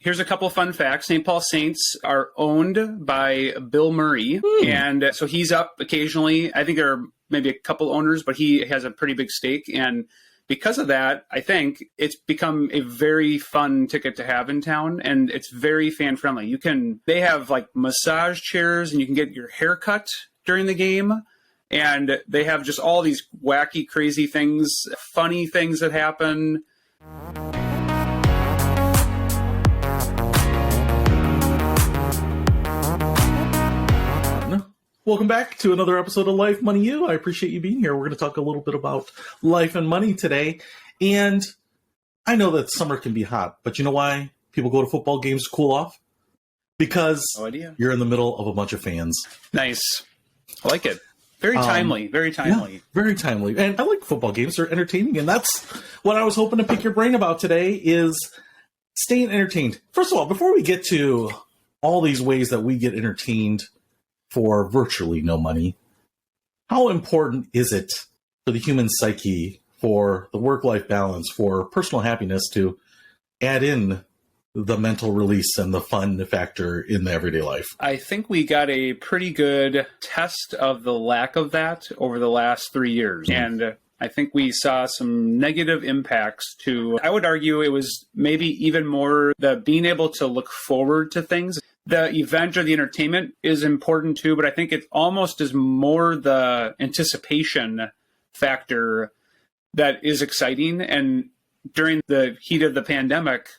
Here's a couple of fun facts. St. Paul Saints are owned by Bill Murray. And so he's up occasionally. I think there are maybe a couple owners, but he has a pretty big stake. And because of that, I think it's become a very fun ticket to have in town, and it's very fan friendly. They have like massage chairs, and you can get your hair cut during the game. And they have just all these wacky, crazy things, funny things that happen. Welcome back to another episode of Life, Money, You. I appreciate you being here. We're going to talk a little bit about life and money today. And I know that summer can be hot, but you know why people go to football games to cool off? Because you're in the middle of a bunch of fans. Nice. I like it. Very timely. Very timely. Yeah, very timely. And I like football games. They're entertaining. And that's what I was hoping to pick your brain about today is staying entertained. First of all, before we get to all these ways that we get entertained for virtually no money, how important is it for the human psyche, for the work-life balance, for personal happiness to add in the mental release and the fun factor in the everyday life? I think we got a pretty good test of the lack of that over the last 3 years. And I think we saw some negative impacts to, I would argue it was maybe even more the being able to look forward to things. The event or the entertainment is important too, but I think it almost is more the anticipation factor that is exciting. And during the heat of the pandemic,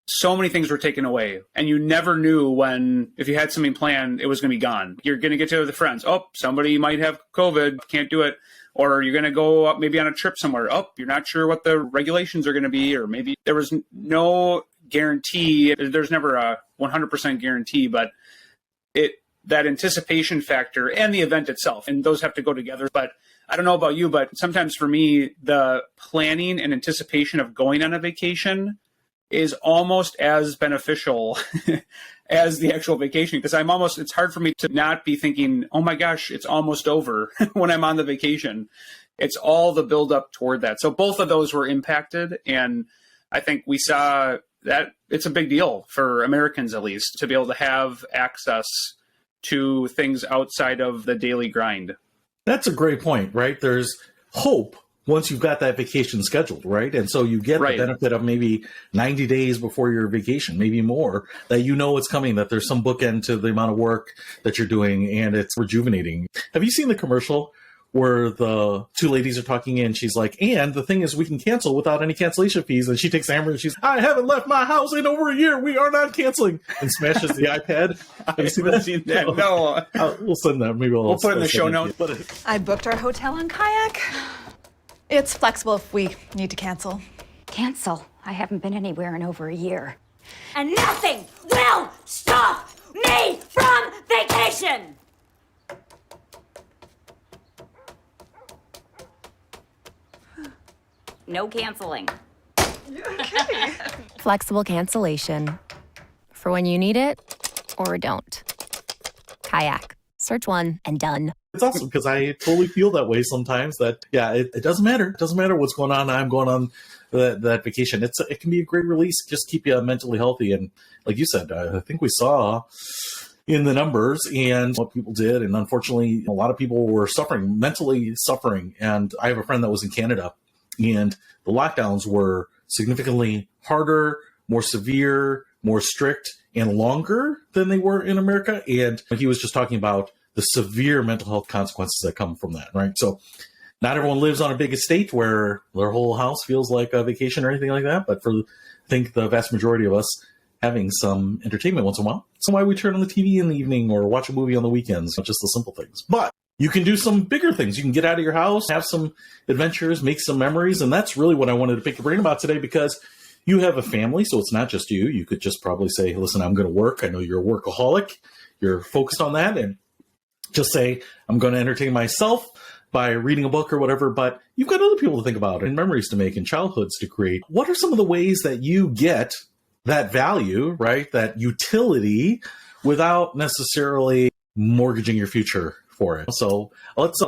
so many things were taken away, and you never knew when, if you had something planned, it was going to be gone. You're going to get together with friends. Oh, somebody might have COVID, can't do it. Or you're going to go up maybe on a trip somewhere. Oh, you're not sure what the regulations are going to be, or maybe there was no guarantee. There's never a 100% guarantee, but that anticipation factor and the event itself, and those have to go together. But I don't know about you, but sometimes for me, the planning and anticipation of going on a vacation is almost as beneficial as the actual vacation, because it's hard for me to not be thinking, oh my gosh, it's almost over when I'm on the vacation. It's all the build up toward that. So both of those were impacted. And I think we saw that it's a big deal for Americans, at least, to be able to have access to things outside of the daily grind. That's a great point, right? There's hope once you've got that vacation scheduled, right? And so you get the benefit of maybe 90 days before your vacation, maybe more, that you know it's coming, that there's some bookend to the amount of work that you're doing, and it's rejuvenating. Have you seen the commercial where the two ladies are talking and she's like, and the thing is we can cancel without any cancellation fees, and she takes the hammer and she's, I haven't left my house in over a year, we are not canceling, and smashes the iPad? Have you seen that? No. We'll send that. Maybe we'll put it in the show notes. I booked our hotel on Kayak. It's flexible if we need to cancel. Cancel? I haven't been anywhere in over a year. And nothing will stop me from vacation! No canceling. Okay. Flexible cancellation. For when you need it or don't. Kayak. Search one and done. It's awesome because I totally feel that way sometimes that, it doesn't matter. It doesn't matter what's going on. I'm going on that vacation. It can be a great release, just keep you mentally healthy. And like you said, I think we saw in the numbers and what people did. And unfortunately, a lot of people were mentally suffering. And I have a friend that was in Canada, and the lockdowns were significantly harder, more severe, more strict, and longer than they were in America. And he was just talking about the severe mental health consequences that come from that, right? So not everyone lives on a big estate where their whole house feels like a vacation or anything like that. But I think the vast majority of us having some entertainment once in a while. So why we turn on the TV in the evening or watch a movie on the weekends, not just the simple things. But you can do some bigger things. You can get out of your house, have some adventures, make some memories. And that's really what I wanted to pick your brain about today, because you have a family, so it's not just you. You could just probably say, listen, I'm going to work. I know you're a workaholic. You're focused on that. And just say, I'm going to entertain myself by reading a book or whatever. But you've got other people to think about and memories to make and childhoods to create. What are some of the ways that you get that value, right, that utility, without necessarily mortgaging your future for it? So let's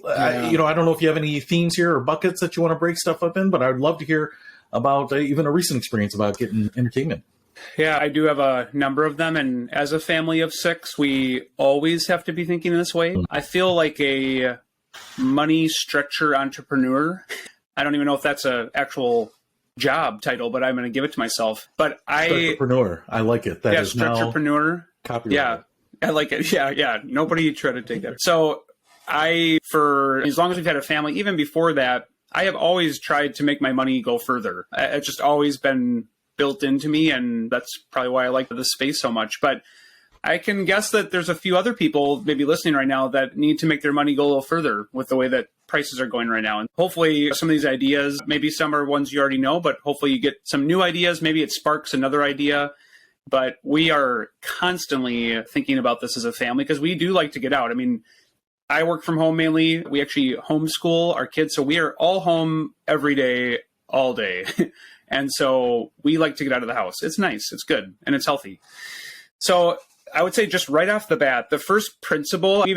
I don't know if you have any themes here or buckets that you want to break stuff up in, but I'd love to hear about even a recent experience about getting entertainment. Yeah, I do have a number of them. And as a family of 6, we always have to be thinking this way. I feel like a money stretcher entrepreneur. I don't even know if that's an actual job title, but I'm going to give it to myself. But Stretcherpreneur. I like it. That is now stretcherpreneur. copyrighted. Yeah, I like it. Yeah. Nobody try to take that. So for as long as we've had a family, even before that, I have always tried to make my money go further. It's just always been built into me, and that's probably why I like this space so much. But I can guess that there's a few other people maybe listening right now that need to make their money go a little further with the way that prices are going right now. And hopefully some of these ideas, maybe some are ones you already know, but hopefully you get some new ideas. Maybe it sparks another idea. But we are constantly thinking about this as a family because we do like to get out. I mean, I work from home mainly. We actually homeschool our kids. So we are all home every day, all day. And so we like to get out of the house. It's nice. It's good. And it's healthy. So I would say just right off the bat, the first principle, I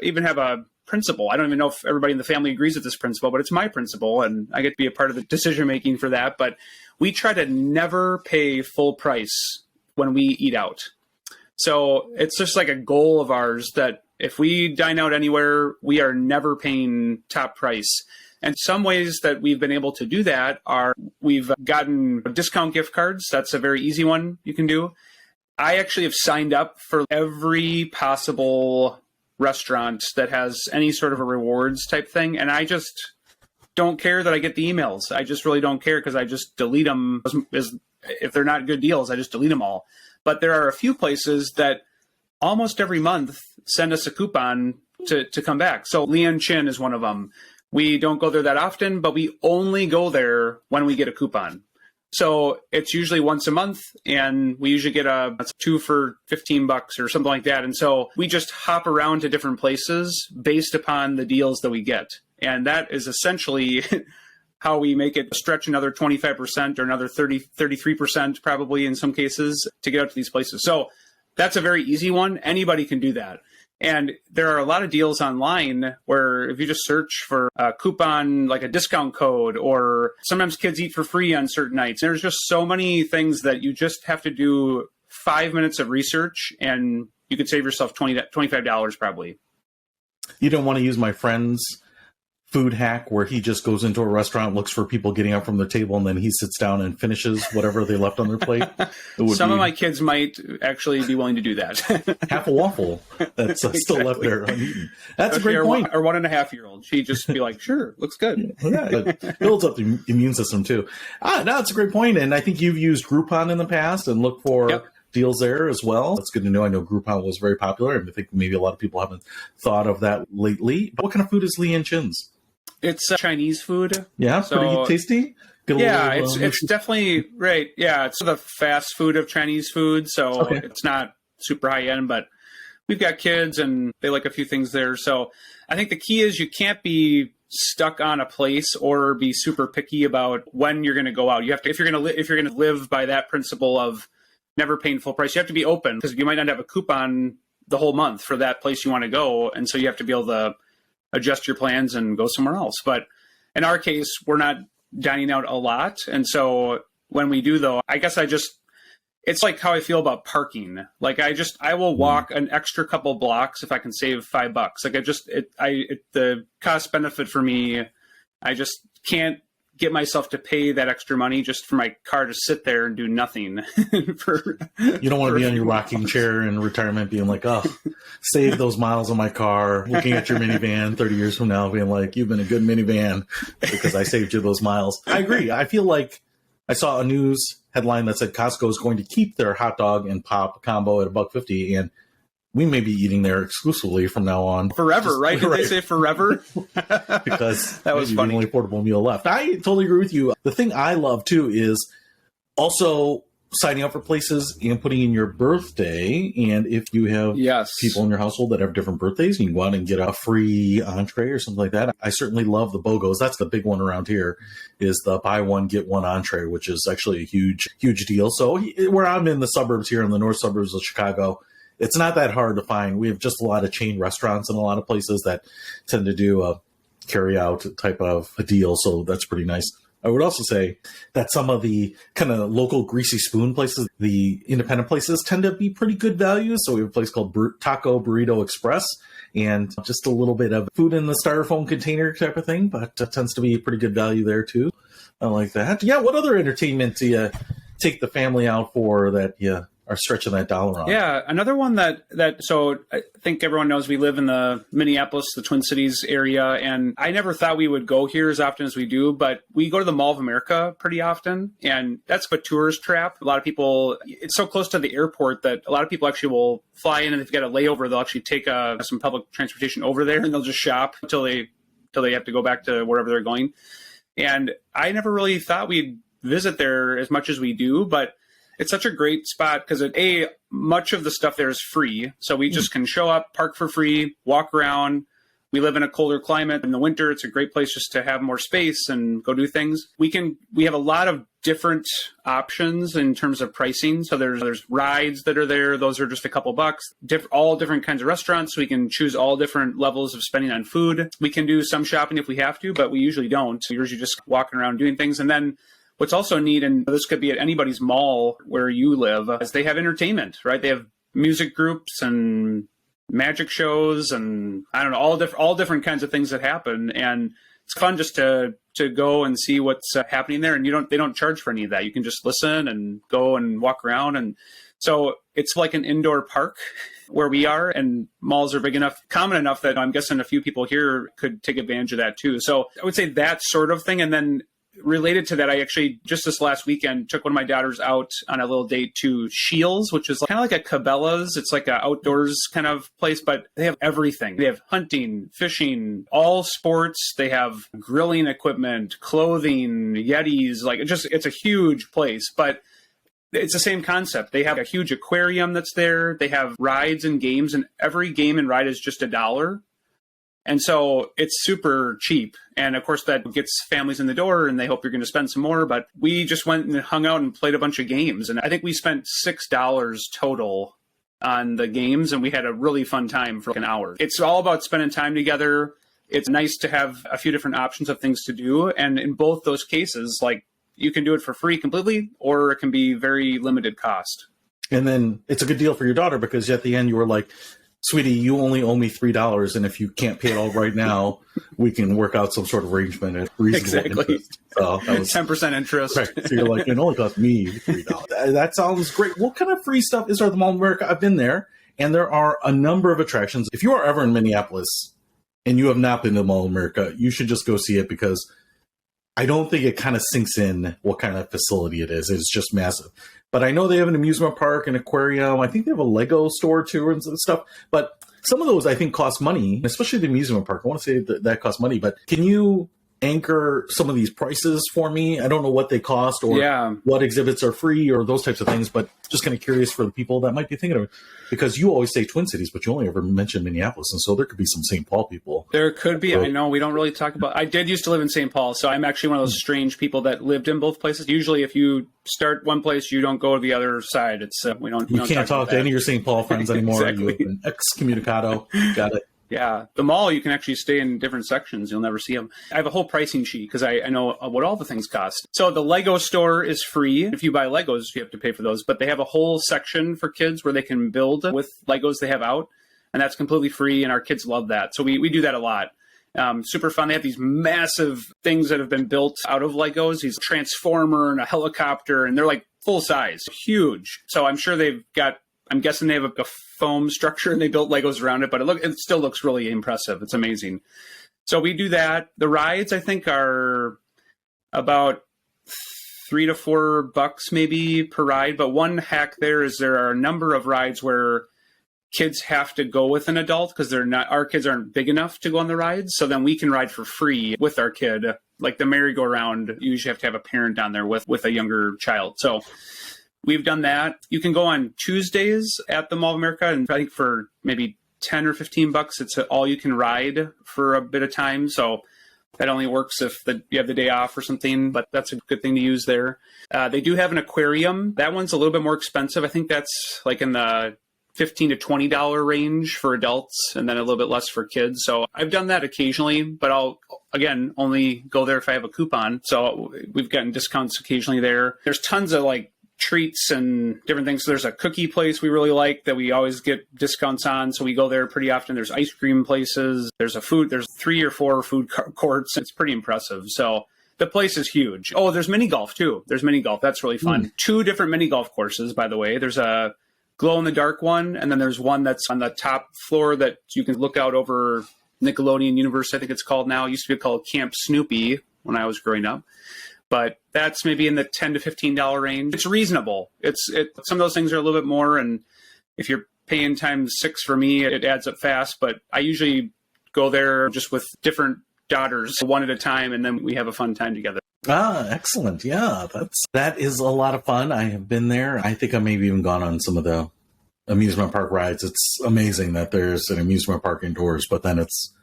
even have a principle. I don't even know if everybody in the family agrees with this principle, but it's my principle, and I get to be a part of the decision-making for that. But we try to never pay full price when we eat out. So it's just like a goal of ours that if we dine out anywhere, we are never paying top price. And some ways that we've been able to do that are we've gotten discount gift cards. That's a very easy one you can do. I actually have signed up for every possible restaurant that has any sort of a rewards type thing. And I just don't care that I get the emails. I just really don't care because I just delete them. If they're not good deals, I just delete them all. But there are a few places that almost every month send us a coupon to come back. So Lian Chin is one of them. We don't go there that often, but we only go there when we get a coupon. So it's usually once a month, and we usually get that's 2 for $15 or something like that. And so we just hop around to different places based upon the deals that we get. And that is essentially how we make it stretch another 25% or another 33% probably in some cases to get out to these places. So that's a very easy one. Anybody can do that. And there are a lot of deals online where if you just search for a coupon, like a discount code, or sometimes kids eat for free on certain nights. There's just so many things that you just have to do 5 minutes of research and you could save yourself $25 probably. You don't want to use my friend's food hack where he just goes into a restaurant, looks for people getting up from the table, and then he sits down and finishes whatever they left on their plate. Some of my kids might actually be willing to do that. Half a waffle that's still left there uneaten. That's a great point. Our 1.5-year-old, she'd just be like, sure, looks good. Yeah, it builds up the immune system too. No, that's a great point. And I think you've used Groupon in the past and look for deals there as well. That's good to know. I know Groupon was very popular, and I think maybe a lot of people haven't thought of that lately. What kind of food is Lian Chin's? It's Chinese food. Yeah, so, pretty tasty. It's definitely right. Yeah, it's the fast food of Chinese food, so it's not super high end, but we've got kids and they like a few things there. So I think the key is you can't be stuck on a place or be super picky about when you're going to go out. You have to, if you're going to live by that principle of never paying full price, you have to be open because you might not have a coupon the whole month for that place you want to go, and so you have to be able to adjust your plans and go somewhere else. But in our case, we're not dining out a lot. And so when we do, though, I guess it's like how I feel about parking. Like I will walk an extra couple blocks if I can save $5. Like the cost benefit for me, I just can't get myself to pay that extra money just for my car to sit there and do nothing. You don't want to be on your rocking chair in retirement being like, oh, save those miles on my car, looking at your minivan 30 years from now being like, you've been a good minivan because I saved you those miles. I agree. I feel like I saw a news headline that said Costco is going to keep their hot dog and pop combo at $1.50, and we may be eating there exclusively from now on. Forever, right? Did they say forever? Because that was funny. The only portable meal left. I totally agree with you. The thing I love, too, is also signing up for places and putting in your birthday. And if you have people in your household that have different birthdays, you can go out and get a free entree or something like that. I certainly love the BOGOs. That's the big one around here, is the buy one, get one entree, which is actually a huge, huge deal. So where I'm in the suburbs here, in the north suburbs of Chicago, it's not that hard to find. We have just a lot of chain restaurants and a lot of places that tend to do a carry-out type of a deal, so that's pretty nice. I would also say that some of the kind of local greasy spoon places, the independent places, tend to be pretty good value. So we have a place called Taco Burrito Express, and just a little bit of food in the styrofoam container type of thing, but tends to be pretty good value there too. I like that. Yeah, what other entertainment do you take the family out for that you are stretching that dollar on? Yeah, another one that so I think everyone knows we live in the Minneapolis, the Twin Cities area, and I never thought we would go here as often as we do, but we go to the Mall of America pretty often, and that's a tourist trap. A lot of people, it's so close to the airport that a lot of people actually will fly in, and if they've got a layover, they'll actually take some public transportation over there, and they'll just shop until they have to go back to wherever they're going. And I never really thought we'd visit there as much as we do, but it's such a great spot because much of the stuff there is free. So we just can show up, park for free, walk around. We live in a colder climate. In the winter, it's a great place just to have more space and go do things. We have a lot of different options in terms of pricing. So there's rides that are there. Those are just a couple bucks. All different kinds of restaurants. We can choose all different levels of spending on food. We can do some shopping if we have to, but we usually don't. We're usually just walking around doing things. And then what's also neat, and this could be at anybody's mall where you live, is they have entertainment, right? They have music groups and magic shows and I don't know, all different kinds of things that happen. And it's fun just to go and see what's happening there. And they don't charge for any of that. You can just listen and go and walk around. And so it's like an indoor park where we are, and malls are common enough that I'm guessing a few people here could take advantage of that too. So I would say that sort of thing. And then related to that, I actually just this last weekend took one of my daughters out on a little date to Shields, which is kind of like a Cabela's. It's like an outdoors kind of place, but they have everything. They have hunting, fishing, all sports. They have grilling equipment, clothing, Yetis. It's a huge place, but it's the same concept. They have a huge aquarium that's there. They have rides and games, and every game and ride is just $1. And so it's super cheap. And of course, that gets families in the door and they hope you're going to spend some more. But we just went and hung out and played a bunch of games. And I think we spent $6 total on the games, and we had a really fun time for like an hour. It's all about spending time together. It's nice to have a few different options of things to do. And in both those cases, you can do it for free completely, or it can be very limited cost. And then it's a good deal for your daughter because at the end you were like, sweetie, you only owe me $3, and if you can't pay it all right now, we can work out some sort of arrangement at reasonable interest. So that was 10% interest. Right. So you're like, it only cost me $3. That sounds great. What kind of free stuff is there at the Mall of America? I've been there, and there are a number of attractions. If you are ever in Minneapolis and you have not been to the Mall of America, you should just go see it because I don't think it kind of sinks in what kind of facility it is. It's just massive. But I know they have an amusement park, an aquarium. I think they have a Lego store too and stuff. But some of those I think cost money, especially the amusement park. I want to say that costs money. But can you anchor some of these prices for me? I don't know what they cost or what exhibits are free or those types of things. But just kind of curious for the people that might be thinking of it. Because you always say Twin Cities, but you only ever mention Minneapolis. And so there could be some St. Paul people. There could be. I know we don't really talk about. I did used to live in St. Paul, so I'm actually one of those strange people that lived in both places. Usually if you start one place, you don't go to the other side. It's we don't. You can't talk to any of your St. Paul friends anymore. Exactly. You've been excommunicado. Got it. Yeah. The mall, you can actually stay in different sections. You'll never see them. I have a whole pricing sheet because I know what all the things cost. So the Lego store is free. If you buy Legos, you have to pay for those. But they have a whole section for kids where they can build with Legos they have out. And that's completely free. And our kids love that. So we do that a lot. Super fun. They have these massive things that have been built out of Legos, these transformer and a helicopter. And they're like full size, huge. So I'm sure I'm guessing they have a foam structure and they built Legos around it, but it still looks really impressive. It's amazing. So we do that. The rides, I think, are about $3 to $4 maybe per ride. But one hack there is there are a number of rides where kids have to go with an adult because our kids aren't big enough to go on the rides. So then we can ride for free with our kid. Like the merry-go-round, you usually have to have a parent down there with a younger child. So we've done that. You can go on Tuesdays at the Mall of America, and I think for maybe $10 or $15, it's all you can ride for a bit of time. So that only works if you have the day off or something, but that's a good thing to use there. They do have an aquarium. That one's a little bit more expensive. I think that's like in the $15 to $20 range for adults and then a little bit less for kids. So I've done that occasionally, but I'll, again, only go there if I have a coupon. So we've gotten discounts occasionally there. There's tons of like treats and different things. So there's a cookie place we really like that we always get discounts on. So we go there pretty often. There's ice cream places. There's 3 or 4 food courts. It's pretty impressive. So the place is huge. Oh, there's mini golf too. There's mini golf. That's really fun. 2 different mini golf courses, by the way. There's a glow in the dark one. And then there's one that's on the top floor that you can look out over Nickelodeon Universe. I think it's called now. It used to be called Camp Snoopy when I was growing up. But that's maybe in the $10 to $15 range. It's reasonable. Some of those things are a little bit more, and if you're paying times 6 for me, it adds up fast. But I usually go there just with different daughters, one at a time, and then we have a fun time together. Excellent. Yeah, that is a lot of fun. I have been there. I think I maybe even gone on some of the amusement park rides. It's amazing that there's an amusement park indoors, but then it's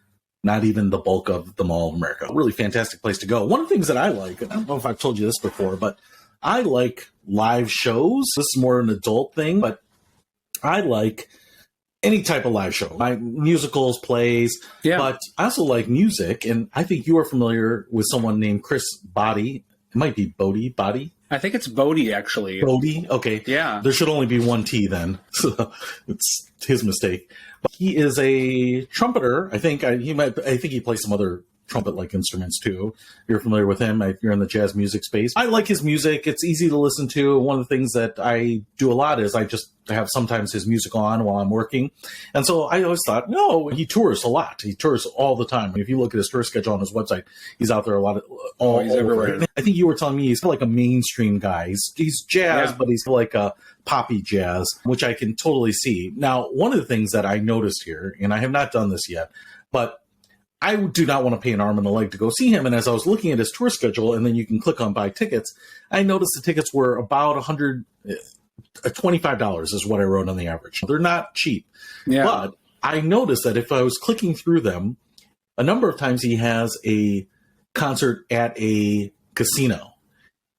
not even the bulk of the Mall of America. Really fantastic place to go. One of the things that I like, I don't know if I've told you this before, but I like live shows. This is more an adult thing, but I like any type of live show. Musicals, plays, but I also like music. And I think you are familiar with someone named Chris Boddy. It might be Boddy. I think it's Bodie, actually. Bodie? Okay. Yeah. There should only be one T then. So it's his mistake. But he is a trumpeter. I think he plays some other trumpet-like instruments too. You're familiar with him. You're in the jazz music space. I like his music. It's easy to listen to. One of the things that I do a lot is I just have sometimes his music on while I'm working. And so I always thought, no, he tours a lot. He tours all the time. If you look at his tour schedule on his website, he's out there a lot. He's everywhere. I think you were telling me he's like a mainstream guy. He's jazz, but he's like a poppy jazz, which I can totally see. Now, one of the things that I noticed here, and I have not done this yet, but I do not want to pay an arm and a leg to go see him. And as I was looking at his tour schedule, and then you can click on buy tickets, I noticed the tickets were about $25 is what I wrote on the average. They're not cheap. Yeah. But I noticed that if I was clicking through them, a number of times he has a concert at a casino.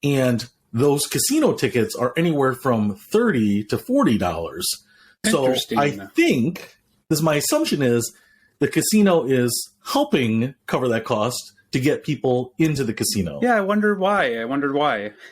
And those casino tickets are anywhere from $30 to $40. So I think, because my assumption is, the casino is helping cover that cost to get people into the casino. Yeah, I wondered why.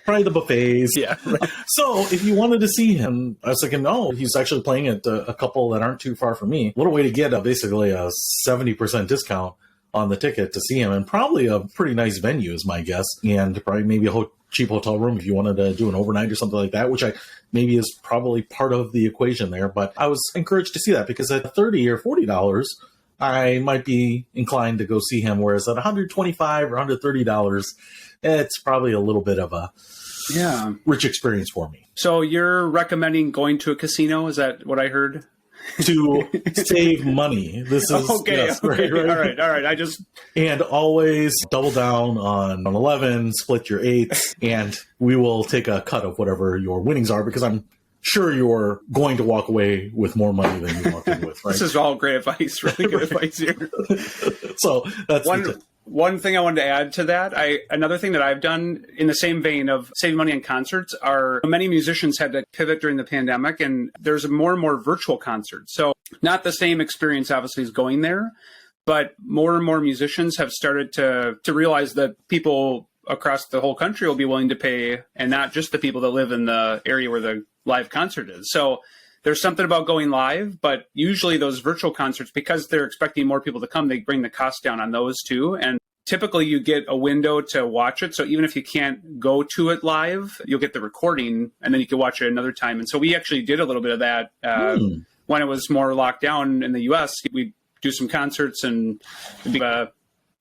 Probably the buffets. Yeah. Right. So if you wanted to see him, I was thinking, he's actually playing at a couple that aren't too far from me. What a way to get basically a 70% discount on the ticket to see him, and probably a pretty nice venue is my guess, and probably maybe a cheap hotel room if you wanted to do an overnight or something like that, which maybe is probably part of the equation there. But I was encouraged to see that, because at $30 or $40, I might be inclined to go see him, whereas at $125 or $130, it's probably a little bit of a rich experience for me. So you're recommending going to a casino? Is that what I heard? To save money. This is okay. Yes, right. All right. And always double down on 11, split your 8s, and we will take a cut of whatever your winnings are, because I'm sure you're going to walk away with more money than you walked in with, right? This is all great advice, really good advice here. So that's one thing I wanted to add to that. Another thing that I've done in the same vein of saving money on concerts are many musicians had to pivot during the pandemic, and there's more and more virtual concerts. So not the same experience, obviously, as going there, but more and more musicians have started to realize that people across the whole country will be willing to pay, and not just the people that live in the area where the live concert is. So there's something about going live, but usually those virtual concerts, because they're expecting more people to come, they bring the cost down on those too. And typically you get a window to watch it. So even if you can't go to it live, you'll get the recording, and then you can watch it another time. And so we actually did a little bit of that when it was more locked down in the US. We do some concerts, and it'd be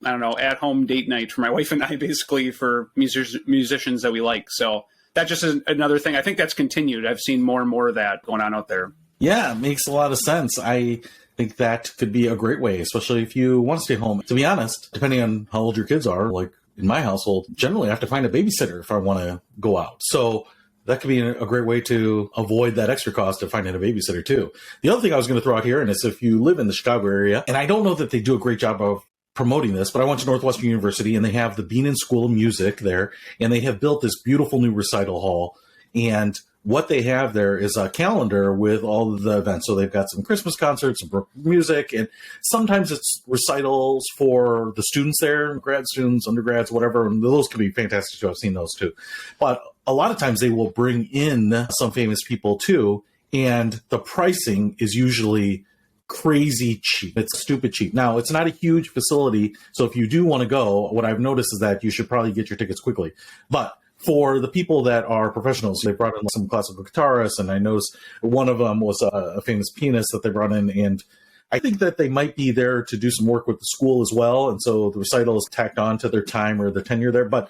at-home date night for my wife and I, basically, for musicians that we like. So that just is another thing. I think that's continued. I've seen more and more of that going on out there. Yeah, it makes a lot of sense. I think that could be a great way, especially if you want to stay home. To be honest, depending on how old your kids are, like in my household, generally I have to find a babysitter if I want to go out. So that could be a great way to avoid that extra cost of finding a babysitter too. The other thing I was going to throw out here, and it's if you live in the Chicago area, and I don't know that they do a great job of promoting this, but I went to Northwestern University, and they have the Bean School of Music there, and they have built this beautiful new recital hall. And what they have there is a calendar with all of the events. So they've got some Christmas concerts, some music, and sometimes it's recitals for the students there, grad students, undergrads, whatever. And those can be fantastic too. I've seen those too. But a lot of times they will bring in some famous people too, and the pricing is usually crazy cheap. It's stupid cheap. Now, it's not a huge facility, so if you do want to go, what I've noticed is that you should probably get your tickets quickly. But for the people that are professionals, they brought in some classical guitarists, and I noticed one of them was a famous pianist that they brought in, and I think that they might be there to do some work with the school as well, and so the recital is tacked on to their time or their tenure there. But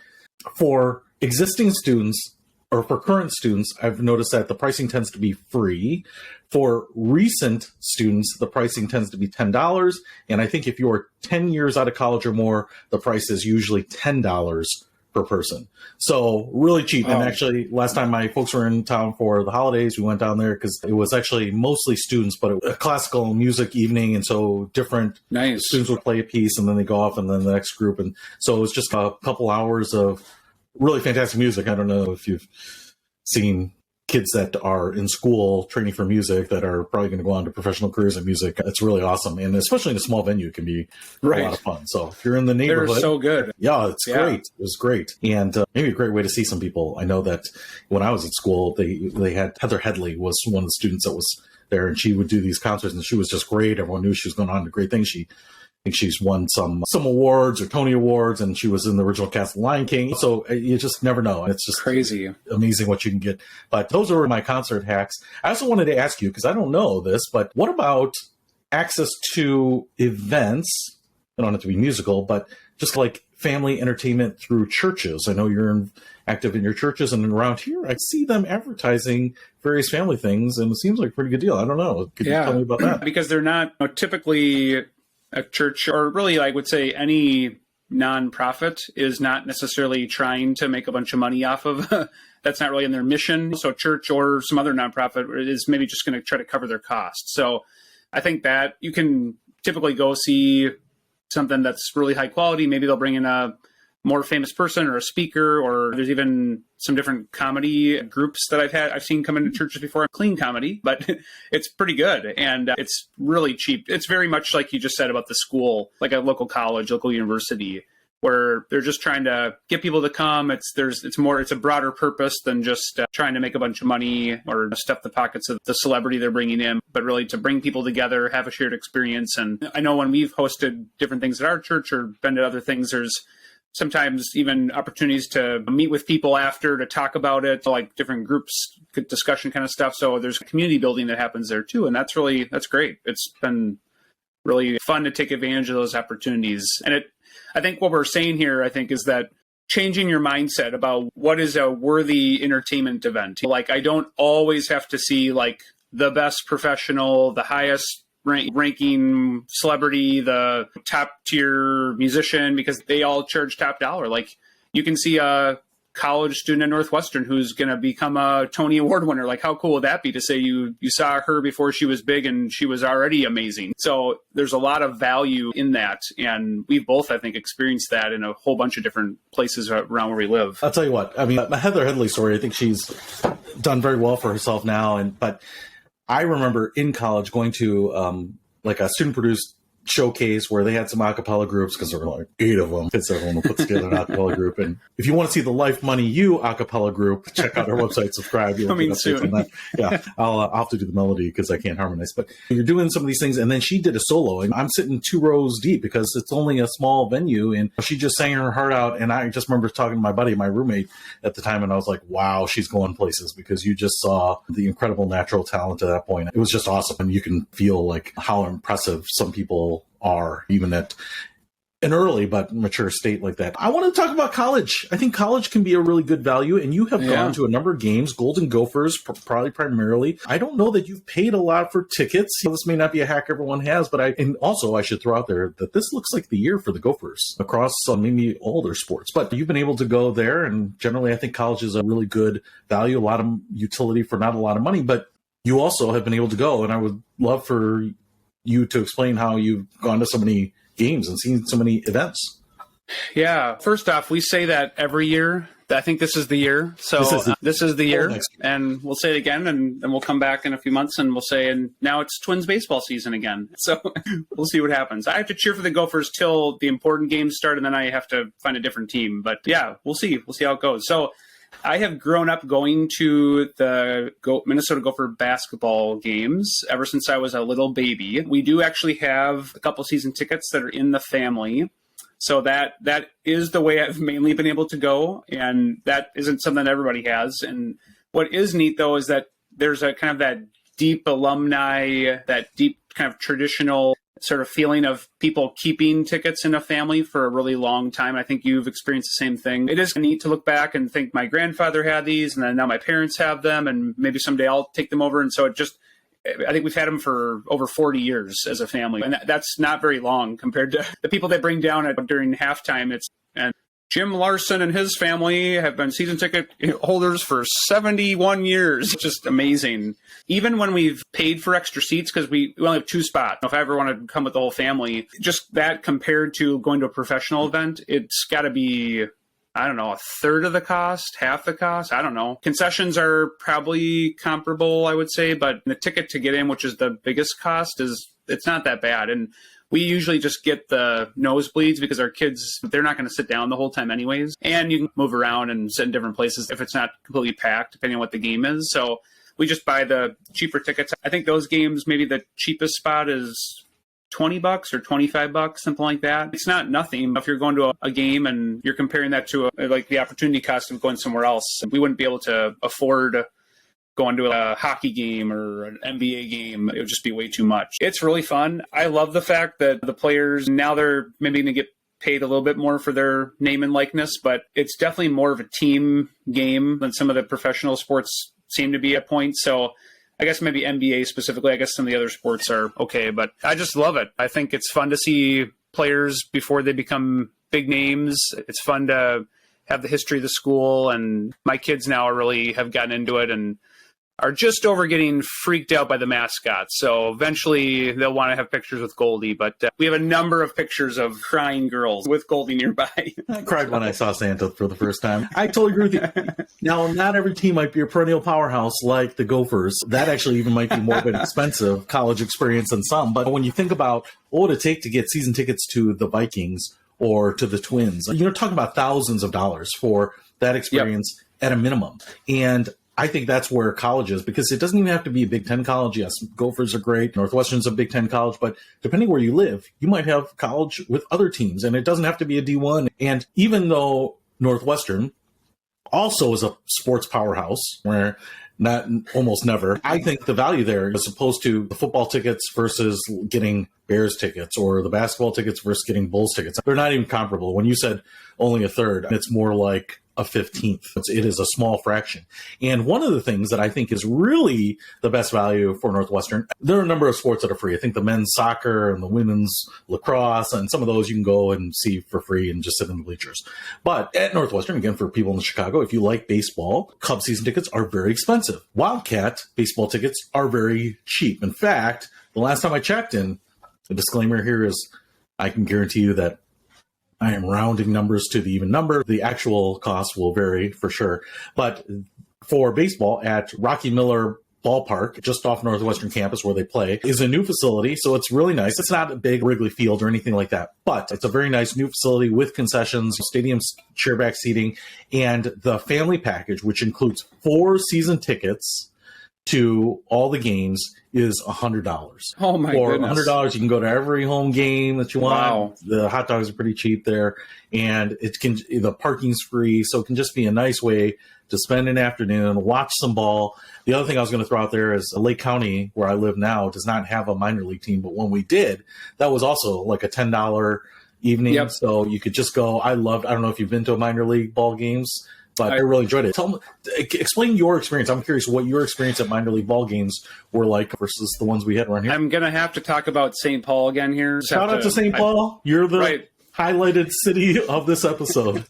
for existing students, or for current students, I've noticed that the pricing tends to be free. For recent students, the pricing tends to be $10, and I think if you're 10 years out of college or more, the price is usually $10 per person. So really cheap. And actually, last time my folks were in town for the holidays, we went down there because it was actually mostly students, but it was a classical music evening. And so different students would play a piece and then they go off and then the next group. And so it was just a couple hours of really fantastic music. I don't know if you've seen kids that are in school training for music that are probably going to go on to professional careers in music. It's really awesome. And especially in a small venue, it can be a lot of fun. So if you're in the neighborhood, they're so good. Yeah, it's great. It was great. And maybe a great way to see some people. I know that when I was at school, they had Heather Headley was one of the students that was there, and she would do these concerts, and she was just great. Everyone knew she was going on to great things. I think she's won some awards or Tony Awards, and she was in the original cast of Lion King. So you just never know. It's just crazy, amazing what you can get. But those are my concert hacks. I also wanted to ask you, because I don't know this, but what about access to events? They don't have to be musical, but just like family entertainment through churches. I know you're active in your churches, and around here, I see them advertising various family things, and it seems like a pretty good deal. I don't know. Could you tell me about that? Because they're not typically a church, or really I would say any nonprofit is not necessarily trying to make a bunch of money off of that's not really in their mission. So church or some other nonprofit is maybe just going to try to cover their costs. So I think that you can typically go see something that's really high quality. Maybe they'll bring in a more famous person or a speaker, or there's even some different comedy groups that I've seen come into churches before. Clean comedy, but it's pretty good, and it's really cheap. It's very much like you just said about the school, like a local college, local university, where they're just trying to get people to come. It's a broader purpose than just trying to make a bunch of money or stuff the pockets of the celebrity they're bringing in, but really to bring people together, have a shared experience. And I know when we've hosted different things at our church or been to other things, there's sometimes even opportunities to meet with people after to talk about it, like different groups, discussion kind of stuff. So there's community building that happens there too. And that's great. It's been really fun to take advantage of those opportunities. And I think what we're saying here, is that changing your mindset about what is a worthy entertainment event. Like, I don't always have to see like the best professional, the highest ranking celebrity, the top tier musician, because they all charge top dollar. Like, you can see a college student at Northwestern who's going to become a Tony Award winner. Like, how cool would that be to say you saw her before she was big and she was already amazing? So there's a lot of value in that. And we've both, I think, experienced that in a whole bunch of different places around where we live. I'll tell you what, my Heather Headley story, I think she's done very well for herself now. But I remember in college going to like a student-produced showcase where they had some a cappella groups, because there were like 8 of them. It's everyone who puts together an a cappella group. And if you want to see the Life Money You a cappella group, check out our website, subscribe. Coming soon. Yeah, I'll have to do the melody because I can't harmonize. But you're doing some of these things, and then she did a solo, and I'm sitting 2 rows deep because it's only a small venue, and she just sang her heart out. And I just remember talking to my buddy, my roommate at the time, and I was like, wow, she's going places, because you just saw the incredible natural talent at that point. It was just awesome, and you can feel like how impressive some people are, even at an early but mature state like that. I want to talk about college. I think college can be a really good value, and you have gone to a number of games, Golden Gophers, probably primarily. I don't know that you've paid a lot for tickets. This may not be a hack everyone has, but I should throw out there that this looks like the year for the Gophers across maybe all their sports. But you've been able to go there, and generally I think college is a really good value, a lot of utility for not a lot of money, but you also have been able to go, and I would love for you to explain how you've gone to so many games and seen so many events. Yeah. First off, we say that every year I think this is the year. So this is the year, and we'll say it again, and we'll come back in a few months, and we'll say, and now it's Twins baseball season again. So we'll see what happens. I have to cheer for the Gophers till the important games start, and then I have to find a different team. But yeah, we'll see. We'll see how it goes. So I have grown up going to the Minnesota Gopher basketball games ever since I was a little baby. We do actually have a couple season tickets that are in the family. So that is the way I've mainly been able to go, and that isn't something that everybody has. And what is neat, though, is that there's a kind of that deep alumni, that deep kind of traditional sort of feeling of people keeping tickets in a family for a really long time. I think you've experienced the same thing. It is neat to look back and think my grandfather had these, and then now my parents have them, and maybe someday I'll take them over. And so I think we've had them for over 40 years as a family, and that's not very long compared to the people they bring down during halftime. And Jim Larson and his family have been season ticket holders for 71 years. It's just amazing. Even when we've paid for extra seats, because we only have 2 spots. If I ever want to come with the whole family, just that compared to going to a professional event, it's got to be, I don't know, a third of the cost, half the cost. I don't know. Concessions are probably comparable, I would say, but the ticket to get in, which is the biggest cost, it's not that bad. And we usually just get the nosebleeds because our kids, they're not going to sit down the whole time anyways. And you can move around and sit in different places if it's not completely packed, depending on what the game is. So we just buy the cheaper tickets. I think those games, maybe the cheapest spot is $20 or $25, something like that. It's not nothing. If you're going to a game and you're comparing that to like the opportunity cost of going somewhere else, we wouldn't be able to afford going to a hockey game or an NBA game. It would just be way too much. It's really fun. I love the fact that the players, now they're maybe going to get paid a little bit more for their name and likeness, but it's definitely more of a team game than some of the professional sports seem to be at points. So I guess maybe NBA specifically, I guess some of the other sports are okay, but I just love it. I think it's fun to see players before they become big names. It's fun to have the history of the school, and my kids now really have gotten into it and are just over getting freaked out by the mascot. So eventually they'll want to have pictures with Goldie, but we have a number of pictures of crying girls with Goldie nearby. I cried when I saw Santa for the first time. I totally agree with you. Now, not every team might be a perennial powerhouse like the Gophers. That actually even might be more of an expensive college experience than some. But when you think about what would it take to get season tickets to the Vikings or to the Twins, you're talking about thousands of dollars for that experience at a minimum. And I think that's where college is, because it doesn't even have to be a Big Ten college. Yes, Gophers are great. Northwestern's a Big Ten college, but depending where you live, you might have college with other teams, and it doesn't have to be a D1. And even though Northwestern also is a sports powerhouse, where not almost never, I think the value there, as opposed to the football tickets versus getting Bears tickets or the basketball tickets versus getting Bulls tickets, they're not even comparable. When you said only a third, it's more like a 15th. It is a small fraction. And one of the things that I think is really the best value for Northwestern, there are a number of sports that are free. I think the men's soccer and the women's lacrosse and some of those you can go and see for free and just sit in the bleachers. But at Northwestern, again, for people in Chicago, if you like baseball, Cubs season tickets are very expensive. Wildcat baseball tickets are very cheap. In fact, the last time I checked, and the disclaimer here is I can guarantee you that I am rounding numbers to the even number. The actual cost will vary for sure. But for baseball at Rocky Miller Ballpark, just off Northwestern campus where they play, is a new facility. So it's really nice. It's not a big Wrigley Field or anything like that, but it's a very nice new facility with concessions, stadium chairback seating, and the family package, which includes 4 season tickets to all the games, is $100. Oh my goodness. For $100, you can go to every home game that you want. Wow. The hot dogs are pretty cheap there, and the parking's free, so it can just be a nice way to spend an afternoon, watch some ball. The other thing I was going to throw out there is Lake County, where I live now, does not have a minor league team, but when we did, that was also like a $10 evening. Yep. So you could just go. I don't know if you've been to a minor league ball games, but I really enjoyed it. Explain your experience. I'm curious what your experience at minor league ball games were like versus the ones we had around here. I'm going to have to talk about St. Paul again here. Shout out to St. Paul. You're the highlighted city of this episode.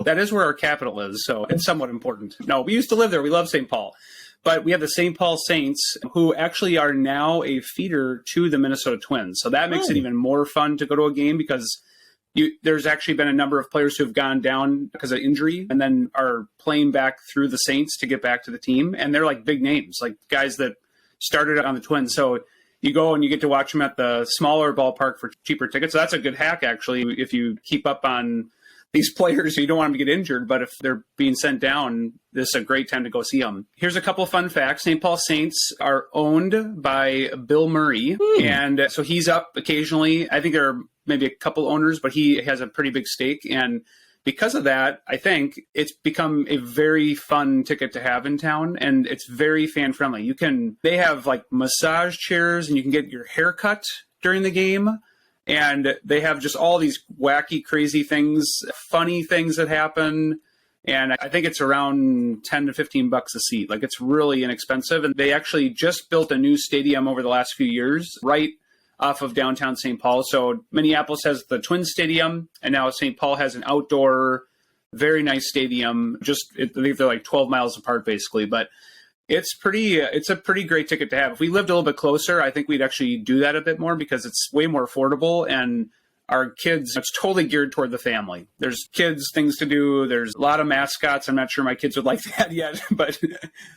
That is where our capital is, so it's somewhat important. No, we used to live there. We love St. Paul. But we have the St. Paul Saints, who actually are now a feeder to the Minnesota Twins. So that makes it even more fun to go to a game, because there's actually been a number of players who have gone down because of injury and then are playing back through the Saints to get back to the team. And they're like big names, like guys that started on the Twins. So you go and you get to watch them at the smaller ballpark for cheaper tickets. So that's a good hack, actually, if you keep up on these players. You don't want them to get injured, but if they're being sent down, this is a great time to go see them. Here's a couple of fun facts. St. Paul Saints are owned by Bill Murray, and so he's up occasionally. I think there are maybe a couple owners, but he has a pretty big stake, and because of that, I think it's become a very fun ticket to have in town, and it's very fan friendly. They have like massage chairs, and you can get your hair cut during the game. And they have just all these wacky, crazy things, funny things that happen. And I think it's around $10 to $15 a seat. Like, it's really inexpensive. And they actually just built a new stadium over the last few years right off of downtown St. Paul. So Minneapolis has the Twins Stadium, and now St. Paul has an outdoor, very nice stadium. I think they're like 12 miles apart, basically. But it's a pretty great ticket to have. If we lived a little bit closer, I think we'd actually do that a bit more because it's way more affordable, and our kids, it's totally geared toward the family. There's kids, things to do. There's a lot of mascots. I'm not sure my kids would like that yet, but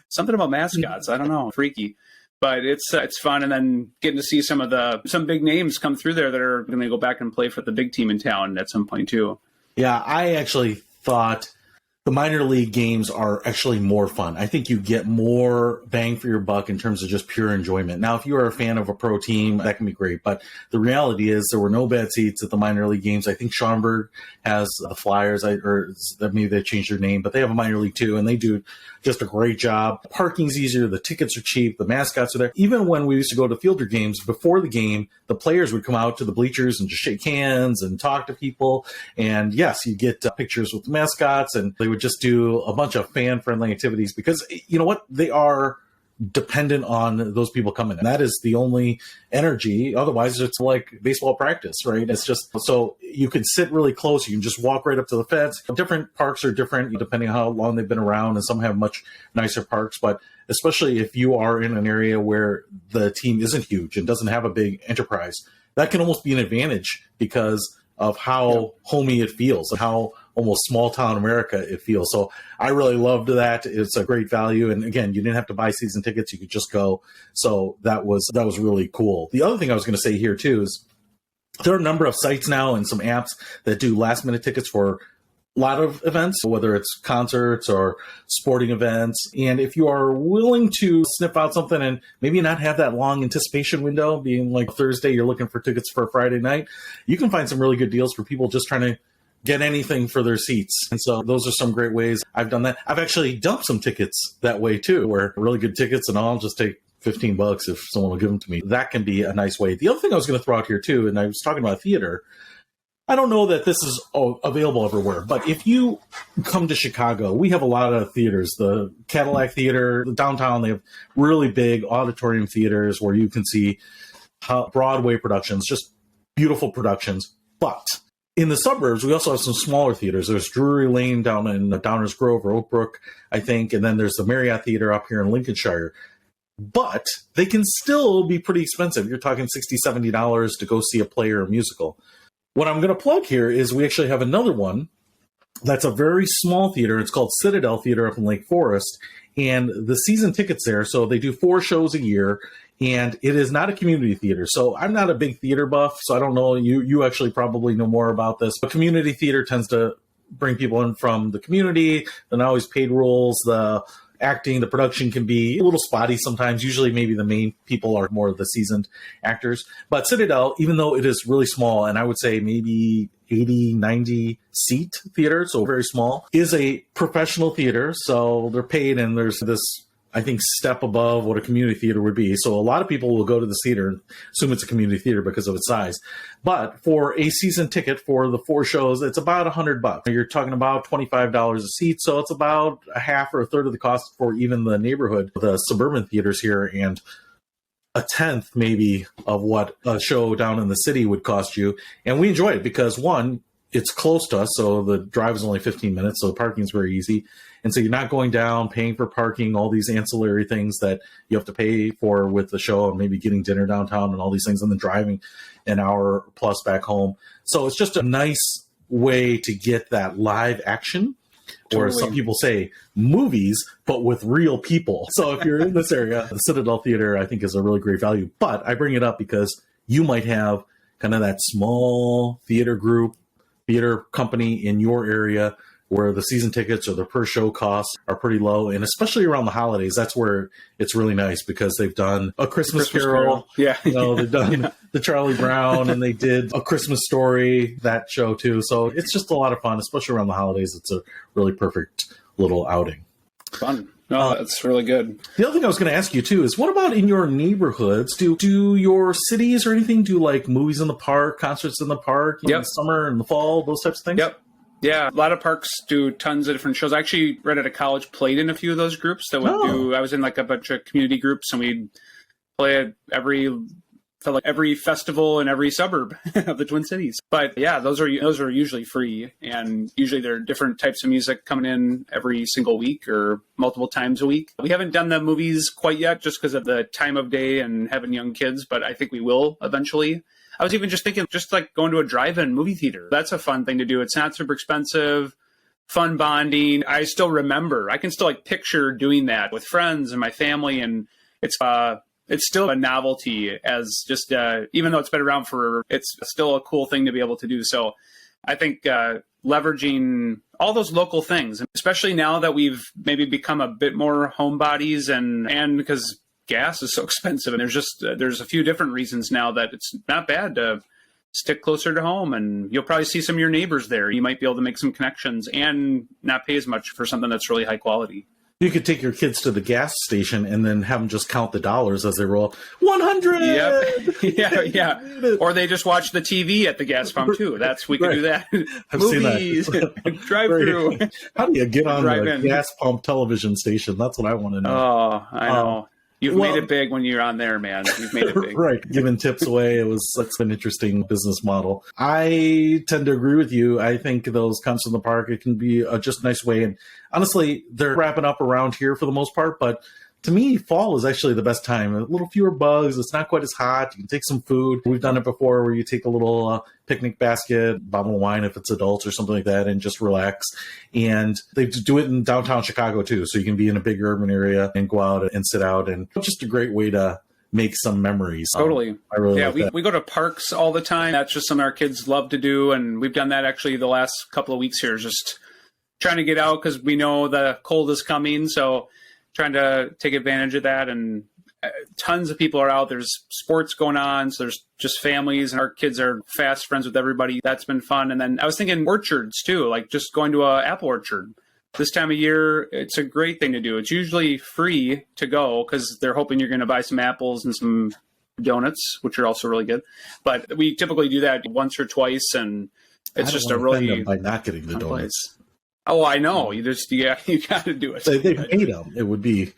something about mascots, I don't know, freaky. But it's fun, and then getting to see some big names come through there that are going to go back and play for the big team in town at some point too. Yeah, I actually thought the minor league games are actually more fun. I think you get more bang for your buck in terms of just pure enjoyment. Now, if you are a fan of a pro team, that can be great. But the reality is there were no bad seats at the minor league games. I think Schaumburg has the Flyers, or maybe they changed their name, but they have a minor league too, and they do just a great job. Parking's easier. The tickets are cheap. The mascots are there. Even when we used to go to fielder games, before the game, the players would come out to the bleachers and just shake hands and talk to people. And yes, you get pictures with the mascots, and they would just do a bunch of fan-friendly activities because, you know what, they are dependent on those people coming in. That is the only energy. Otherwise, it's like baseball practice, right? It's just, so you can sit really close. You can just walk right up to the fence. Different parks are different depending on how long they've been around, and some have much nicer parks. But especially if you are in an area where the team isn't huge and doesn't have a big enterprise, that can almost be an advantage because of how homey it feels and how almost small town America it feels. So I really loved that. It's a great value. And again, you didn't have to buy season tickets. You could just go. So that was really cool. The other thing I was going to say here too is there are a number of sites now and some apps that do last minute tickets for a lot of events, whether it's concerts or sporting events. And if you are willing to sniff out something and maybe not have that long anticipation window, being like Thursday, you're looking for tickets for a Friday night, you can find some really good deals for people just trying to get anything for their seats. And so those are some great ways I've done that. I've actually dumped some tickets that way too, where really good tickets and I'll just take $15 if someone will give them to me. That can be a nice way. The other thing I was going to throw out here too, and I was talking about theater, I don't know that this is available everywhere, but if you come to Chicago, we have a lot of theaters. The Cadillac Theater, the downtown, they have really big auditorium theaters where you can see Broadway productions, just beautiful productions. But in the suburbs, we also have some smaller theaters. There's Drury Lane down in Downers Grove or Oak Brook, I think, and then there's the Marriott Theater up here in Lincolnshire. But they can still be pretty expensive. You're talking $60, $70 to go see a play or a musical. What I'm going to plug here is we actually have another one that's a very small theater. It's called Citadel Theater up in Lake Forest. And the season tickets there, so they do 4 shows a year, and it is not a community theater. So I'm not a big theater buff, so I don't know. You actually probably know more about this. But community theater tends to bring people in from the community. They're not always paid roles. The acting, the production can be a little spotty sometimes. Usually maybe the main people are more of the seasoned actors. But Citadel, even though it is really small, and I would say maybe 80, 90 seat theater, so very small, is a professional theater. So they're paid, and there's this, I think, step above what a community theater would be. So a lot of people will go to the theater and assume it's a community theater because of its size. But for a season ticket for the 4 shows, it's about $100. You're talking about $25 a seat. So it's about a half or a third of the cost for even the neighborhood, the suburban theaters here, and a tenth maybe of what a show down in the city would cost you. And we enjoy it because, one, it's close to us, so the drive is only 15 minutes, so the parking is very easy. And so you're not going down, paying for parking, all these ancillary things that you have to pay for with the show, and maybe getting dinner downtown and all these things, and then driving an hour plus back home. So it's just a nice way to get that live action, or Totally. some people say movies, but with real people. So if you're in this area, the Citadel Theater, I think, is a really great value. But I bring it up because you might have kind of that small theater group, theater company in your area where the season tickets or the per show costs are pretty low. And especially around the holidays, that's where it's really nice, because they've done A Christmas Carol. Yeah. They've done the Charlie Brown, and they did A Christmas Story, that show too. So it's just a lot of fun, especially around the holidays. It's a really perfect little outing. Fun. No, that's really good. The other thing I was going to ask you too is, what about in your neighborhoods? Do your cities or anything do like movies in the park, concerts in the park, in the summer and the fall, those types of things? Yep. Yeah, a lot of parks do tons of different shows. I actually, right out of college, played in a few of those groups that would do. I was in like a bunch of community groups, and we'd play at every festival in every suburb of the Twin Cities. But yeah, those are usually free, and usually there are different types of music coming in every single week or multiple times a week. We haven't done the movies quite yet, just because of the time of day and having young kids, but I think we will eventually. I was even just thinking, just like going to a drive-in movie theater. That's a fun thing to do. It's not super expensive, fun bonding. I still remember, I can still like picture doing that with friends and my family. And it's still a novelty, as just, even though it's been around it's still a cool thing to be able to do. So I think leveraging all those local things, especially now that we've maybe become a bit more homebodies, and because gas is so expensive, and there's a few different reasons now that it's not bad to stick closer to home, and you'll probably see some of your neighbors there. You might be able to make some connections and not pay as much for something that's really high quality. You could take your kids to the gas station and then have them just count the dollars as they roll. 100. Yep. yeah. Or they just watch the TV at the gas pump too. We could do that. I've Movies, seen that. drive through. How do you get on the in. gas pump television station? That's what I want to know. Oh, I know. You've made it big when you're on there, man. You've made it big. Right. Giving tips away. That's an interesting business model. I tend to agree with you. I think those concerts in the park, it can be just a nice way. And honestly, they're wrapping up around here for the most part. But to me, fall is actually the best time. A little fewer bugs. It's not quite as hot. You can take some food. We've done it before, where you take a little picnic basket, bottle of wine if it's adults or something like that, and just relax. And they do it in downtown Chicago too. So you can be in a big urban area and go out and sit out. And it's just a great way to make some memories. Totally. I really like that. We go to parks all the time. That's just something our kids love to do. And we've done that actually the last couple of weeks here, just trying to get out because we know the cold is coming. So trying to take advantage of that, and tons of people are out. There's sports going on, so there's just families, and our kids are fast friends with everybody. That's been fun. And then I was thinking orchards too, like just going to an apple orchard. This time of year, it's a great thing to do. It's usually free to go because they're hoping you're going to buy some apples and some donuts, which are also really good. But we typically do that once or twice, and it's just a really by not getting the donuts. Place. Oh, I know. You got to do it. They made them. It would be.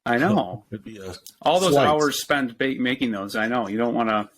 I know. It'd be all those hours spent making those. I know. You don't want to.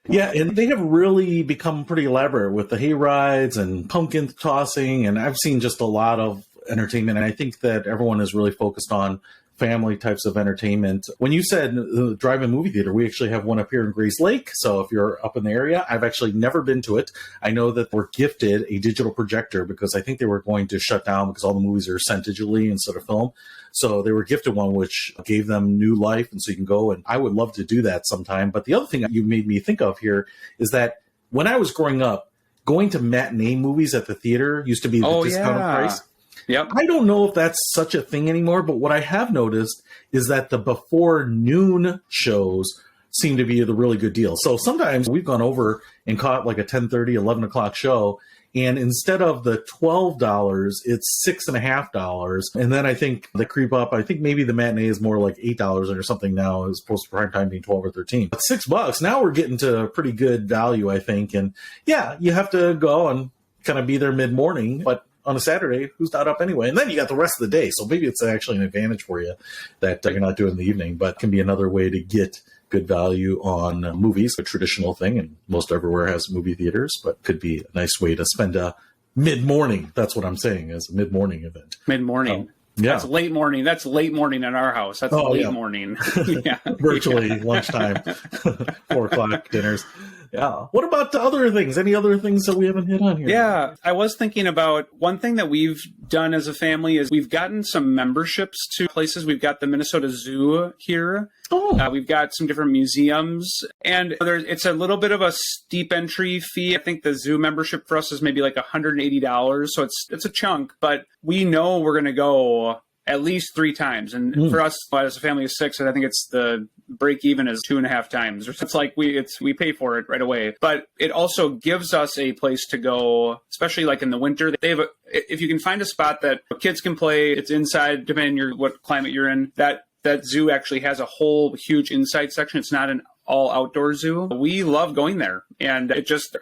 Yeah, and they have really become pretty elaborate with the hay rides and pumpkin tossing, and I've seen just a lot of entertainment, and I think that everyone is really focused on family types of entertainment. When you said the drive-in movie theater, we actually have one up here in Grays Lake. So if you're up in the area, I've actually never been to it. I know that we're gifted a digital projector because I think they were going to shut down because all the movies are sent digitally instead of film. So they were gifted one, which gave them new life. And so you can go, and I would love to do that sometime. But the other thing you made me think of here is that when I was growing up, going to matinee movies at the theater used to be the discounted price. Yep. I don't know if that's such a thing anymore, but what I have noticed is that the before noon shows seem to be the really good deal. So sometimes we've gone over and caught like a 10:30, 11 o'clock show, and instead of the $12, it's $6.50. And then I think they creep up. I think maybe the matinee is more like $8 or something now, as opposed to prime time being 12 or 13. But $6 now we're getting to pretty good value, I think. And yeah, you have to go and kind of be there mid-morning, but on a Saturday, who's not up anyway? And then you got the rest of the day. So maybe it's actually an advantage for you that you're not doing in the evening, but can be another way to get good value on movies, a traditional thing. And most everywhere has movie theaters, but could be a nice way to spend a mid-morning. That's what I'm saying, as a mid-morning event. Mid-morning. Yeah. That's late morning. That's late morning in our house. That's late morning. Yeah. Virtually lunchtime, 4:00 dinners. Yeah. What about the other things? Any other things that we haven't hit on here? Yeah. I was thinking about one thing that we've done as a family is we've gotten some memberships to places. We've got the Minnesota Zoo here. Oh. We've got some different museums, and it's a little bit of a steep entry fee. I think the zoo membership for us is maybe like $180, so it's a chunk. But we know we're going to go at least 3 times, and for us as a family of 6, I think it's the break even is 2.5 times. It's like we pay for it right away. But it also gives us a place to go, especially like in the winter. They have if you can find a spot that kids can play, it's inside, depending on what climate you're in. That zoo actually has a whole huge inside section. It's not an all outdoor zoo. We love going there, and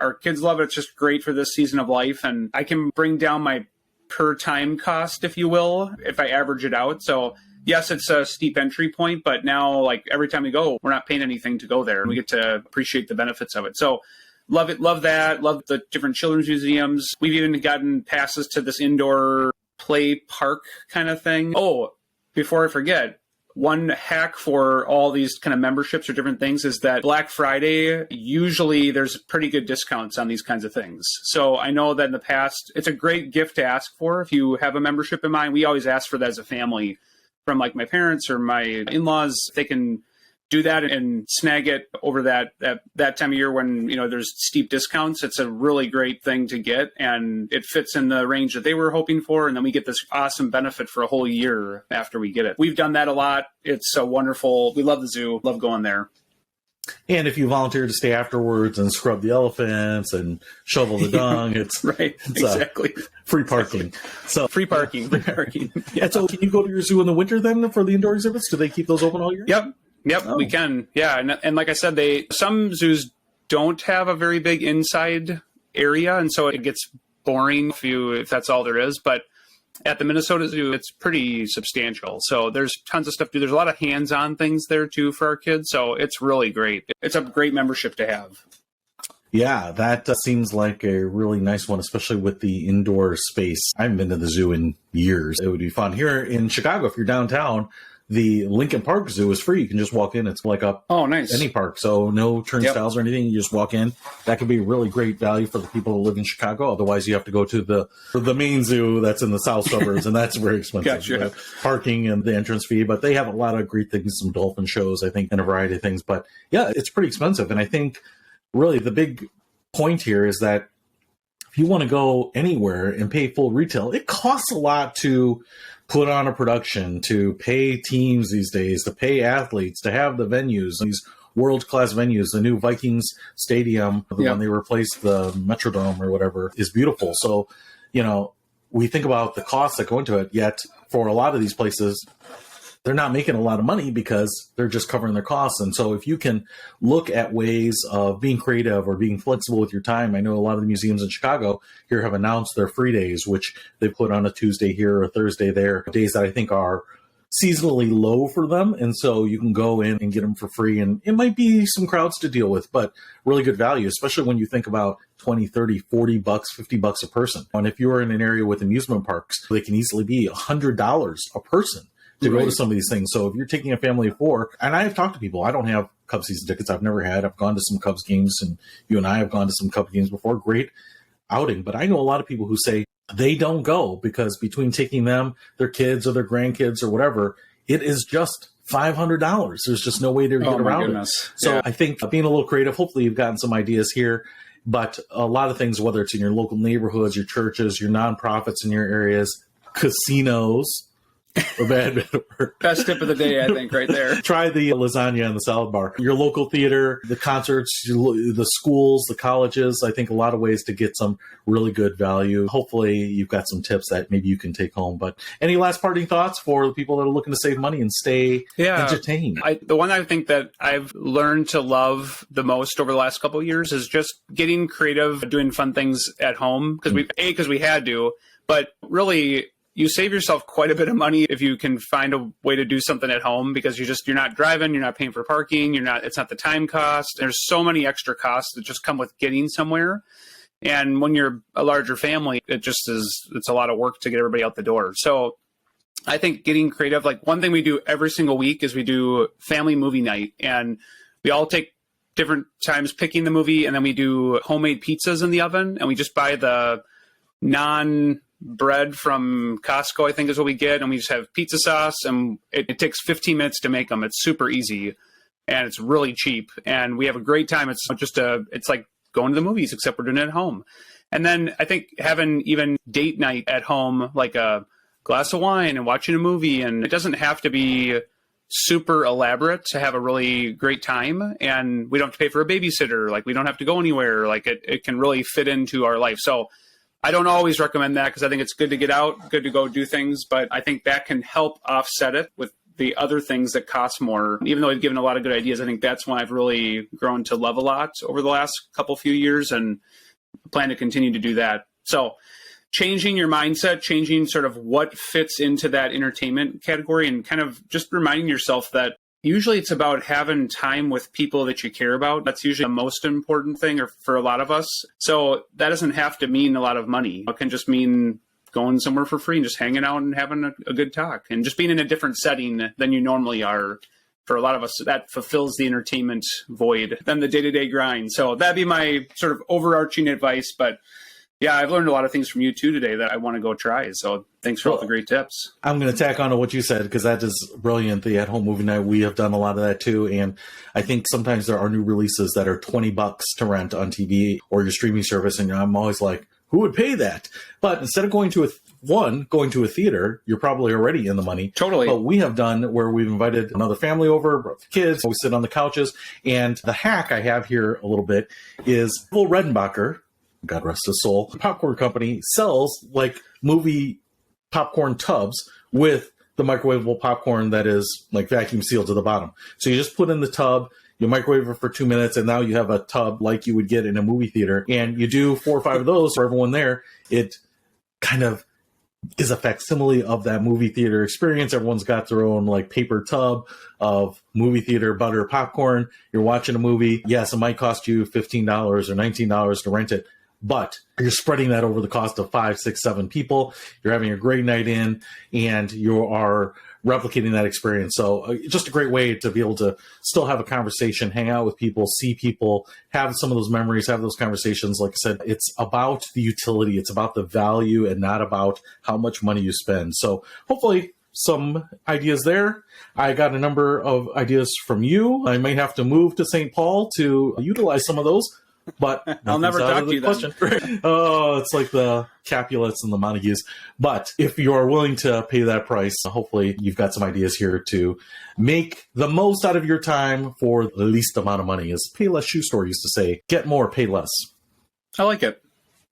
our kids love it. It's just great for this season of life, and I can bring down my per time cost, if you will, if I average it out. So yes, it's a steep entry point, but now like every time we go, we're not paying anything to go there, and we get to appreciate the benefits of it. So love it. Love that. Love the different children's museums. We've even gotten passes to this indoor play park kind of thing. Oh, before I forget, one hack for all these kind of memberships or different things is that Black Friday, usually there's pretty good discounts on these kinds of things. So I know that in the past, it's a great gift to ask for if you have a membership in mind. We always ask for that as a family from like my parents or my in-laws. They can do that and snag it over that time of year when, there's steep discounts. It's a really great thing to get, and it fits in the range that they were hoping for. And then we get this awesome benefit for a whole year after we get it. We've done that a lot. It's so wonderful. We love the zoo, love going there. And if you volunteer to stay afterwards and scrub the elephants and shovel the dung, it's right. Exactly. Free parking. So free parking. Yeah. And so can you go to your zoo in the winter then for the indoor exhibits? Do they keep those open all year? Yep, we can. Yeah, and like I said, some zoos don't have a very big inside area, and so it gets boring if that's all there is. But at the Minnesota Zoo, it's pretty substantial. So there's tons of stuff to do. There's a lot of hands-on things there too for our kids. So it's really great. It's a great membership to have. Yeah, that seems like a really nice one, especially with the indoor space. I haven't been to the zoo in years. It would be fun. Here in Chicago, if you're downtown, the Lincoln Park Zoo is free. You can just walk in. It's like nice. Any park. So no turnstiles or anything. You just walk in. That could be really great value for the people who live in Chicago. Otherwise, you have to go to the main zoo that's in the south suburbs, and that's very expensive. Gotcha. Parking and the entrance fee. But they have a lot of great things, some dolphin shows, I think, and a variety of things. But yeah, it's pretty expensive. And I think really the big point here is that if you want to go anywhere and pay full retail, it costs a lot to put on a production, to pay teams these days, to pay athletes, to have the venues, these world-class venues. The new Vikings Stadium, the one they replaced, the Metrodome or whatever, is beautiful. So, we think about the costs that go into it, yet for a lot of these places, they're not making a lot of money because they're just covering their costs. And so if you can look at ways of being creative or being flexible with your time, I know a lot of the museums in Chicago here have announced their free days, which they put on a Tuesday here or a Thursday there, days that I think are seasonally low for them. And so you can go in and get them for free. And it might be some crowds to deal with, but really good value, especially when you think about 20, 30, 40 bucks, 50 bucks a person. And if you're in an area with amusement parks, they can easily be $100 a person to go to some of these things. So if you're taking a family of 4, and I have talked to people, I don't have Cubs season tickets. I've never had. I've gone to some Cubs games, and you and I have gone to some Cubs games before. Great outing. But I know a lot of people who say they don't go because between taking them, their kids or their grandkids or whatever, it is just $500. There's just no way to get around it. So I think being a little creative, hopefully you've gotten some ideas here. But a lot of things, whether it's in your local neighborhoods, your churches, your nonprofits in your areas, casinos, best tip of the day, I think, right there. Try the lasagna and the salad bar. Your local theater, the concerts, the schools, the colleges. I think a lot of ways to get some really good value. Hopefully you've got some tips that maybe you can take home. But any last parting thoughts for the people that are looking to save money and stay entertained? The one I think that I've learned to love the most over the last couple of years is just getting creative, doing fun things at home. Because we had to, but really, you save yourself quite a bit of money if you can find a way to do something at home, because you're not driving, you're not paying for parking, it's not the time cost. There's so many extra costs that just come with getting somewhere. And when you're a larger family, it's a lot of work to get everybody out the door. So I think getting creative, like one thing we do every single week is we do family movie night, and we all take different times picking the movie, and then we do homemade pizzas in the oven, and we just buy the bread from Costco, I think is what we get, and we just have pizza sauce, and it takes 15 minutes to make them. It's super easy, and it's really cheap, and we have a great time. It's it's like going to the movies, except we're doing it at home. And then I think having even date night at home, like a glass of wine and watching a movie, and it doesn't have to be super elaborate to have a really great time, and we don't have to pay for a babysitter, like we don't have to go anywhere, like it can really fit into our life. So I don't always recommend that, because I think it's good to get out, good to go do things, but I think that can help offset it with the other things that cost more. Even though I've given a lot of good ideas, I think that's when I've really grown to love a lot over the last few years, and plan to continue to do that. So changing your mindset, changing sort of what fits into that entertainment category, and kind of just reminding yourself that usually it's about having time with people that you care about. That's usually the most important thing for a lot of us. So that doesn't have to mean a lot of money. It can just mean going somewhere for free and just hanging out and having a good talk, and just being in a different setting than you normally are. For a lot of us, that fulfills the entertainment void than the day-to-day grind. So that'd be my sort of overarching advice. But yeah, I've learned a lot of things from you too today that I want to go try. So thanks for all the great tips. I'm going to tack on to what you said, because that is brilliant. The at-home movie night, we have done a lot of that too. And I think sometimes there are new releases that are $20 to rent on TV or your streaming service. And I'm always like, who would pay that? But instead of going to a theater, you're probably already in the money. Totally. But we have done where we've invited another family over, brought the kids, we sit on the couches. And the hack I have here a little bit is Will Redenbacher, God rest his soul, the popcorn company sells like movie popcorn tubs with the microwavable popcorn that is like vacuum sealed to the bottom. So you just put in the tub, you microwave it for 2 minutes, and now you have a tub like you would get in a movie theater. And you do 4 or 5 of those for everyone there. It kind of is a facsimile of that movie theater experience. Everyone's got their own like paper tub of movie theater butter popcorn. You're watching a movie. Yes, it might cost you $15 or $19 to rent it, but you're spreading that over the cost of 5, 6, 7 people. You're having a great night in, and you are replicating that experience. So just a great way to be able to still have a conversation, hang out with people, see people, have some of those memories, have those conversations. Like I said, it's about the utility. It's about the value and not about how much money you spend. So hopefully some ideas there. I got a number of ideas from you. I might have to move to St. Paul to utilize some of those. But I'll never talk to you then. Oh, it's like the Capulets and the Montagues. But if you are willing to pay that price, hopefully you've got some ideas here to make the most out of your time for the least amount of money. As Payless Shoe Store used to say, get more, pay less. I like it.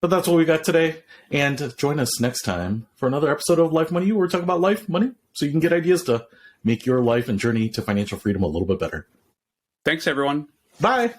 But that's what we got today. And join us next time for another episode of Life Money You, where we're talking about life, money, so you can get ideas to make your life and journey to financial freedom a little bit better. Thanks, everyone. Bye.